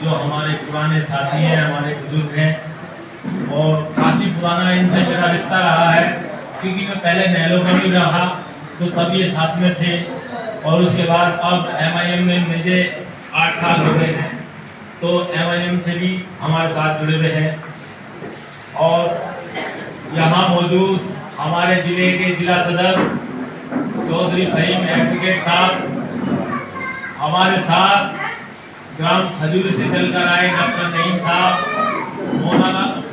जो हमारे पुराने साथी हैं, हमारे बुजुर्ग हैं, और काफ़ी पुराना इनसे मेरा रिश्ता रहा है, क्योंकि मैं पहले नहलों में भी रहा तो तब ये साथ में थे, और उसके बाद अब MIM में मुझे 8 साल हो गए हैं, तो MIM से भी हमारे साथ जुड़े हुए हैं। और यहाँ मौजूद हमारे ज़िले के जिला सदर चौधरी फहीम एडवोकेट साहब, हमारे साथ ग्राम खजूर से चलकर आए डॉक्टर नईम साहब,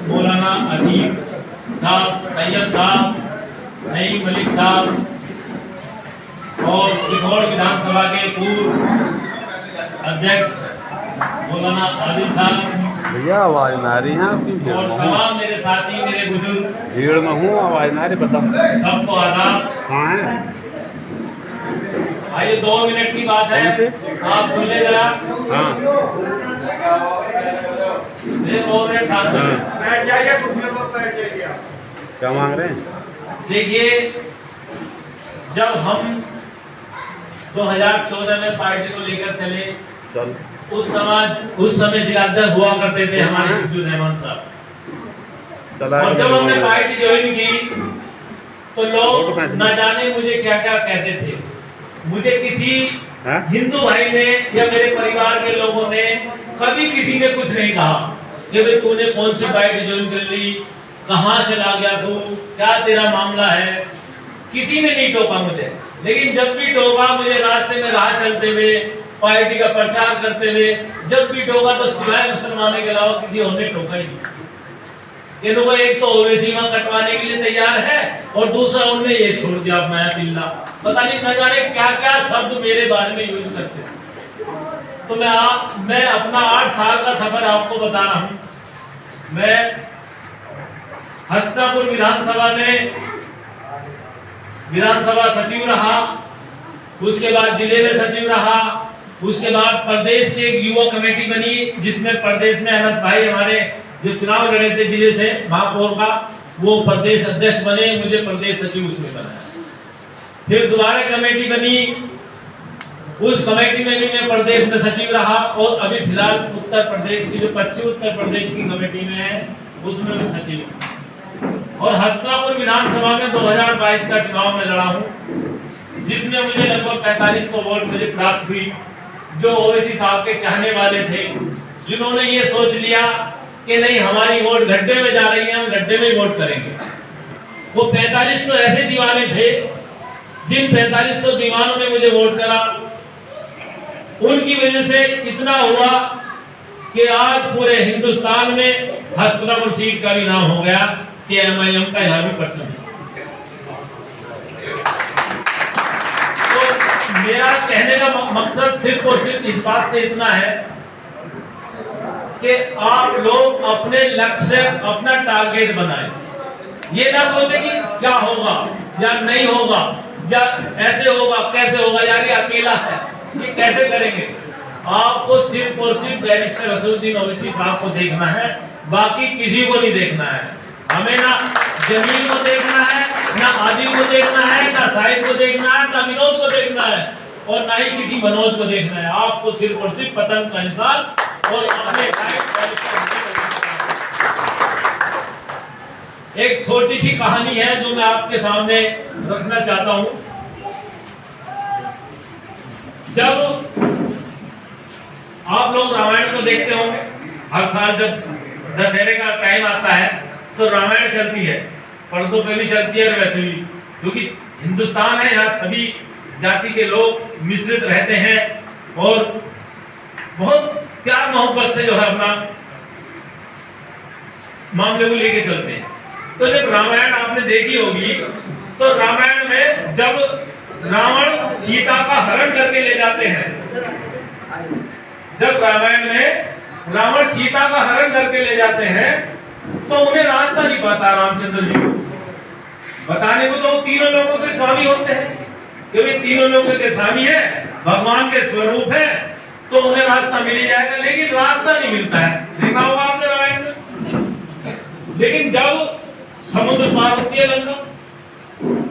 मौलाना अजीम साहब, तैयब साहब, नईम मलिक साहब, और सिखौड़ विधानसभा के पूर्व अध्यक्ष मौलाना आदिल साहब, भैया आवाज ना आ रही है आपकी। भीड़ और में तमाम मेरे साथी, मेरे बुजुर्ग, भीड़ में हूँ, आवाज ना आ रही, बताओ सबको आदाब। कहाँ है? आइए 2 मिनट की बात है, आप सुन ले जरा। हाँ ये 2 मिनट साथ में क्या मांग रहे हैं? देखिए, जब हम 2014 में पार्टी को लेकर चले, चल उस समय जिलाध्यक्ष हुआ करते थे हमारे बिरजू रहमान साहब, चला। और जब हमने पार्टी ज्वाइन की तो लोग न जाने मुझे क्या क्या कहते थे। मुझे किसी हिंदू भाई ने या मेरे परिवार के लोगों ने कभी किसी ने कुछ नहीं कहा कि भाई तूने कौन सी पार्टी ज्वाइन कर ली, कहाँ चला गया तू, क्या तेरा मामला है। किसी ने नहीं टोका मुझे, लेकिन जब भी टोका मुझे रास्ते में राह चलते हुए, पार्टी का प्रचार करते हुए, जब भी टोका तो सिवाय मुसलमानों के अलावा किसी और ने टोका ही नहीं। वो एक तो ओवैसी वहां कटवाने के लिए तैयार है, और दूसरा उन्होंने ये छोड़ दिया मैं बिल्ला, पता नहीं न जाने क्या क्या शब्द मेरे बारे में यूज करते हैं। तो मैं अपना 8 साल का सफर आपको बता रहा हूं। मैं हस्तापुर विधानसभा में विधानसभा सचिव रहा, उसके बाद जिले में सचिव रहा, उसके बाद प्रदेश की एक युवा कमेटी बनी, जिसमें प्रदेश में अनस भाई हमारे जो चुनाव लड़े थे जिले से महापौर का, वो प्रदेश अध्यक्ष बने, मुझे प्रदेश सचिव उसमें बनाया। फिर दोबारा कमेटी बनी, उस कमेटी में भी मैं प्रदेश में सचिव रहा, और अभी फिलहाल उत्तर प्रदेश की जो पश्चिम उत्तर प्रदेश की कमेटी में है उसमें मैं सचिव। और हस्तिनापुर विधानसभा में 2022 का चुनाव में लड़ा हूं, जिसमें मुझे लगभग 4500 वोट मुझे प्राप्त हुई। जो ओवैसी साहब के चाहने वाले थे, जिन्होंने ये सोच लिया कि नहीं हमारी वोट गड्ढे में जा रही है, हम गड्ढे में ही वोट करेंगे, वो 4500 ऐसे दीवाने थे जिन 4500 दीवानों ने मुझे वोट करा। उनकी वजह से इतना हुआ कि आज पूरे हिंदुस्तान में हस्तिनापुर सीट का भी नाम हो गया कि MIM का यहाँ भी परचम है। तो मेरा कहने का मकसद सिर्फ और सिर्फ इस बात से इतना है कि आप लोग अपने लक्ष्य, अपना टारगेट बनाएं। ये ना सोचे कि क्या होगा या नहीं होगा, या ऐसे होगा कैसे होगा, यार ये अकेला है, ये कैसे करेंगे। आपको सिर्फ और सिर्फ बैरिस्टर असदुद्दीन ओवैसी साहब को देखना है, बाकी किसी को नहीं देखना है। हमें ना जमील को देखना है, ना आदिल को देखना है, ना साहिद को देखना है, ना विनोद को देखना है, और ना ही किसी मनोज को देखना है। आपको सिर्फ और सिर्फ पतंग का निशान और अपने एक छोटी सी कहानी है जो मैं आपके सामने रखना चाहता हूं। जब आप लोग रामायण को देखते होंगे, हर साल जब दशहरे का टाइम आता है तो रामायण चलती है, पर्दों पे भी चलती है और वैसे भी, क्योंकि हिंदुस्तान है, यहाँ सभी जाति के लोग मिश्रित रहते हैं और बहुत प्यार मोहब्बत से जो है अपना मामले को लेके चलते हैं। तो जब रामायण आपने देखी होगी, तो रामायण में जब रावण सीता का हरण करके ले जाते हैं, जब रामायण में रावण सीता का हरण करके ले जाते हैं, तो उन्हें रास्ता नहीं पाता रामचंद्र जी को बताने को। तो वो तीनों लोगों के स्वामी होते हैं, क्योंकि तीनों लोगों के स्वामी है, भगवान के स्वरूप है, तो उन्हें रास्ता मिल ही जाएगा, लेकिन रास्ता नहीं मिलता है। देखा होगा आपने रामायण में। लेकिन जब समुद्र पार होती है लंका,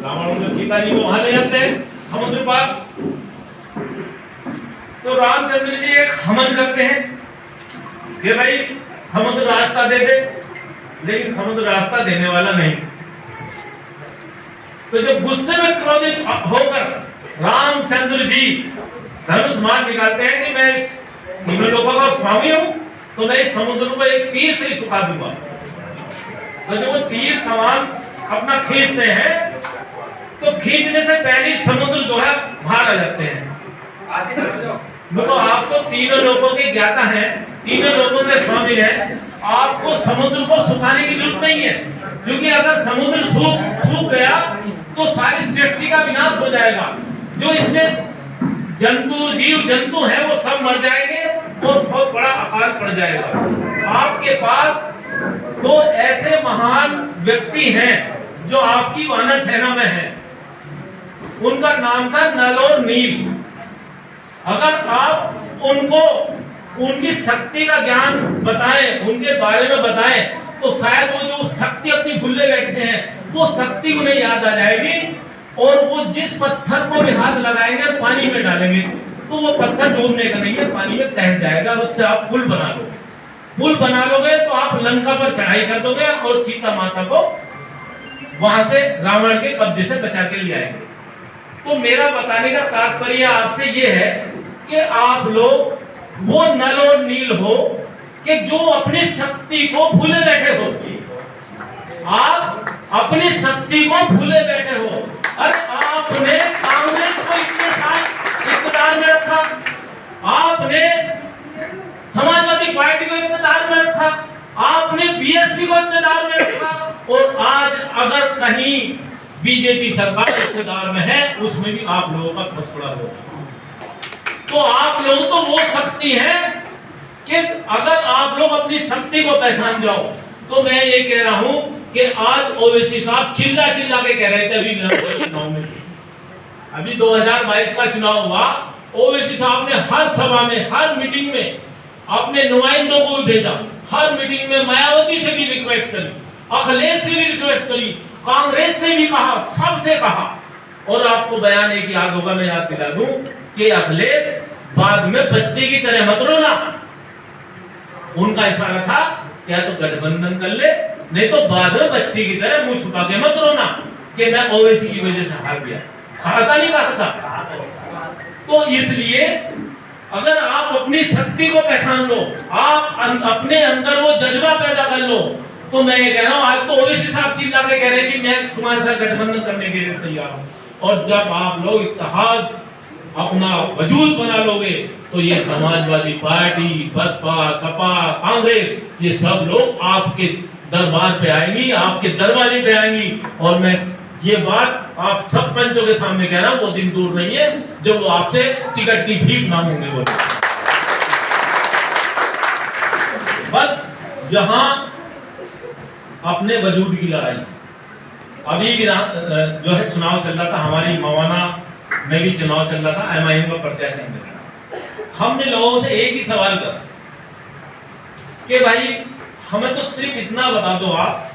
रावण उन्हें सीता जी को वहां ले जाते हैं समुद्र पार, तो रामचंद्र जी एक हवन करते हैं कि भाई समुद्र रास्ता दे दे, लेकिन समुद्र रास्ता देने वाला नहीं। तो जब गुस्से में क्रोधित होकर रामचंद्र जी धनुष बाण निकालते हैं कि मैं इस तीनों लोगों का स्वामी हूं, तो मैं इस समुद्र को एक तीर से ही सुखा दूंगा। तो जब वो तीर कमान अपना खींचते हैं, तो खींचने से पहले समुद्र जो है बाहर आ जाते हैं। तो आप तो तीनों लोगों के ज्ञाता हैं, तीनों लोगों के स्वामी हैं, आपको समुद्र को सुखाने की जरूरत नहीं है, क्योंकि अगर समुद्र सूख गया तो सारी सृष्टि का विनाश हो जाएगा। जो इसमें जीव जंतु हैं वो सब मर जाएंगे और बहुत बड़ा अकाल पड़ जाएगा। आपके पास दो ऐसे महान व्यक्ति हैं जो आपकी वानर सेना में हैं, उनका नाम था नल और नील। अगर आप उनको उनकी शक्ति का ज्ञान बताएं, उनके बारे में बताएं, तो शायद वो जो शक्ति अपनी भूले बैठे हैं वो शक्ति उन्हें याद आ जाएगी, और वो जिस पत्थर को भी हाथ लगाएंगे पानी में डालेंगे तो वो पत्थर डूबने का नहीं है, पानी में तैर जाएगा, और उससे आप पुल बना लोगे। पुल बना लोगे तो आप लंका पर चढ़ाई कर दोगे और सीता माता को वहां से रावण के कब्जे से बचा के ले आएंगे। तो मेरा बताने का तात्पर्य आपसे ये है कि आप लोग वो नल और नील हो कि जो अपनी शक्ति को भूले बैठे हो। आप अपनी शक्ति को भूले बैठे हो। अरे आपने कांग्रेस को इतने साल इक़्तिदार में रखा, आपने समाजवादी पार्टी को इक़्तिदार में रखा, आपने बीएसपी को इक़्तिदार में रखा, और आज अगर कहीं बीजेपी सरकार इक़्तिदार में है उसमें भी आप लोगों का बहुत बड़ा रोल है। तो आप लोग तो वो शक्ति है कि अगर आप लोग अपनी शक्ति को पहचान जाओ, तो मैं ये कह रहा हूं कि आज ओवैसी साहब चिल्ला चिल्ला के कह रहे थे अभी चुनाव में, अभी 2022 का चुनाव हुआ, ओवैसी साहब ने हर सभा में, हर मीटिंग में अपने नुमाइंदों को भी भेजा, हर मीटिंग में मायावती से भी रिक्वेस्ट करी, अखिलेश से भी रिक्वेस्ट करी, कांग्रेस से भी कहा, सबसे कहा। और आपको बयान एक याद होगा, मैं याद दिला दूं कि अखिलेश बाद में बच्चे की तरह मत रोना, उनका इशारा था या तो गठबंधन कर ले, नहीं तो बाद में बच्चे की तरह मुंह छुपा के मत रोना कि मैं ओवैसी की वजह से हार गया। खाता नहीं कहा था। तो इसलिए अगर आप अपनी शक्ति को पहचान लो, आप अपने अंदर वो जज्बा पैदा कर लो, तो मैं ये कह रहा हूं, आज तो ओवैसी साहब चिल्ला के कह रहे हैं कि मैं तुम्हारे साथ गठबंधन करने के लिए तैयार हूं। और जब आप लोग इत्तेहाद अपना वजूद बना लोगे तो ये समाजवादी पार्टी, बसपा, सपा, कांग्रेस, ये सब लोग आपके दरबार पे आएंगी, आपके दरवाजे पे आएंगी। और मैं ये बात आप सब पंचों के सामने कह रहा हूं, वो दिन दूर नहीं है जब वो आपसे टिकट की भीख मांगेंगे। वो बस जहां अपने वजूद की लड़ाई, अभी जो है चुनाव चल रहा था, हमारी मवाना में भी चुनाव चल रहा था, एमआईएम का प्रत्याशी, हमने लोगों से एक ही सवाल करा कि भाई हमें तो सिर्फ इतना बता दो आप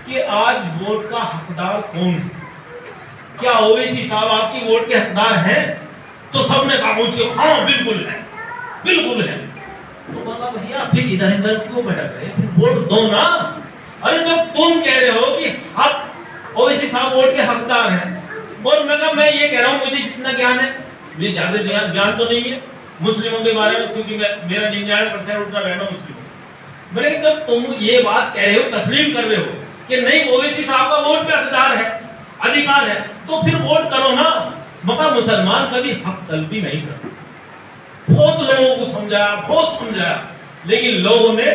कि आज वोट का हकदार कौन है, क्या ओवैसी साहब आपकी वोट के हकदार हैं? तो सबने कहा हाँ बिल्कुल है, बिल्कुल है। तो बोला भैया फिर इधर इधर क्यों भटक रहे, फिर वोट दो ना। अरे जब तुम कह रहे हो कि आप ओवैसी साहब वोट के हकदार हैं, और मैं ये कह रहा हूँ, मुझे जितना ज्ञान है, मुझे ज्यादा ज्ञान तो नहीं है मुस्लिमों के बारे में, क्योंकि मेरा 99% उठना बैठना मुस्लिम है। मैंने जब तुम ये बात कह रहे हो, तस्लीम कर रहे हो कि नहीं ओवैसी साहब का वोट पे हकदार है, अधिकार है, तो फिर वोट करो ना। मगर मुसलमान कभी हक तलबी नहीं करते। बहुत लोगों को समझाया, बहुत समझाया, लेकिन लोगों ने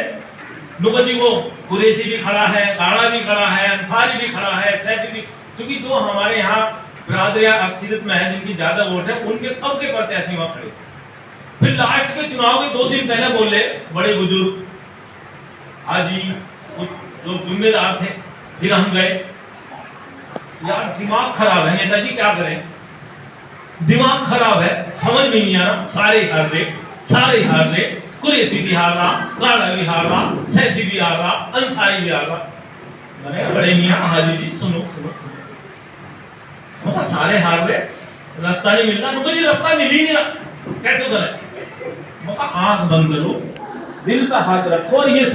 नुकजी को कुरैशी भी खड़ा है, गाड़ा भी खड़ा है, अंसारी भी खड़ा है, सैफी भी, क्योंकि जो हमारे यहाँ बिरादरियां अक्सरियत में है, जिनकी ज्यादा वोट है, उनके सबके प्रत्याशी वहां खड़े। फिर लास्ट के चुनाव के 2 दिन पहले बोले बड़े बुजुर्ग हाजी जो जिम्मेदार थे, फिर हम गए, यार दिमाग खराब है नेताजी, क्या करें, दिमाग खराब है, समझ में नहीं आ रहा, सारे हार रहे, कुरैशी भी हार रहा, गाड़ा भी हार रहा, सैफी भी हार रहा, अंसारी भी हार रहा। मैंने बड़े मियां हाजी जी सुनो, सारे हार रहे, रास्ता नहीं मिल रहा, मुझे रास्ता मिल ही नहीं रहा, कैसे करें। आंख बंद करो, दिल पे हाथ रखो और ये